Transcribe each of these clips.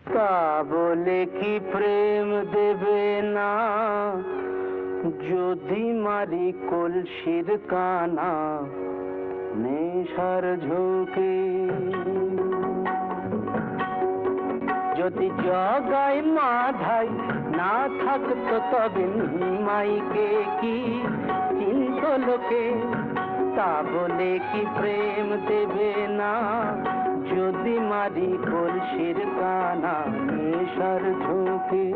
তা বলে কি প্রেম দেবে না, যদি মারি কলসির কানা নেশার ঝোঁকে। যদি জগাই মাধাই না থাকতো তবে নিমাইকে কি চিন্ত লোকে। তা বলে কি প্রেম দেবে না, যদি মারি কলসির কানা নেশার ঝোঁকে।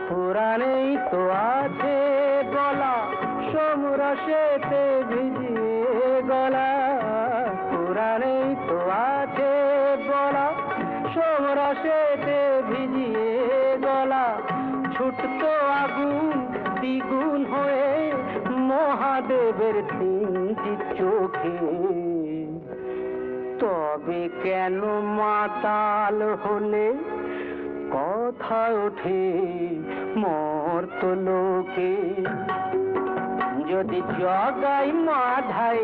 পুরাণেই তো আছে গলা সমরসেতে ভিজিয়ে গলা। পুরাণেই তো আছে গলা সমরসেতে ভিজিয়ে গলা। ছুটতো আগুন দ্বিগুণ হয়ে মহাদেবের তিনটি চোখে। তবে কেন মাতাল হলে কথা ওঠে মর্তলোকে। যদি জগাই মাধাই,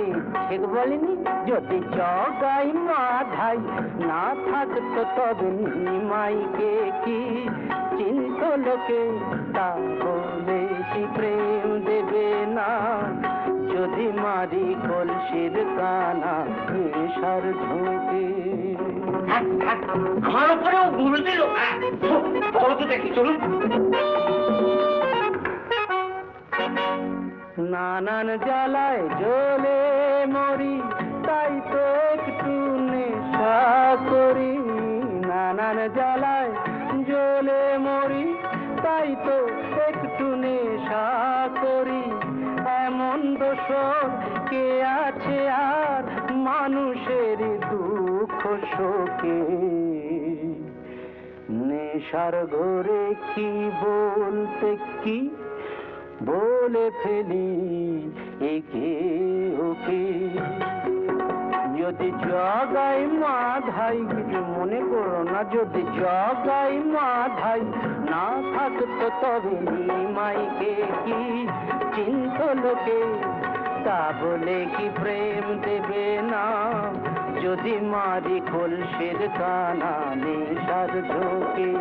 ঠিক বলিনি, যদি জগাই মাধাই না থাকতো তবে নিমাইকে কি চিন্ত লোকে। তা বলে কি প্রেম দেবে না, যদি মারি কলসির কানা নেশার ঝোঁকে। আমার উপরেও ঘুরে দিল। বলো তো দেখি, চলুন। নানান জ্বালায় জ্বলে মরি, তাই তো একটু নেশা করি। নানান জ্বালায় জ্বলে মরি, তাই তো একটু নেশা করি। এমন দোষর কে আছে আর মানুষের দুঃখ শোকে। নেশার ঘরে কি বলতে কি বলে ফেলি একে ওকে। যদি জগাই মাধাই, কিছু মনে করো না, যদি জগাই মাধাই না থাকতো তবে নিমাইকে কি চিন্ত লোকে। তা বলে কি প্রেম দেবে না, যদি মারি কলসির কানা নেশার ঝোঁকে।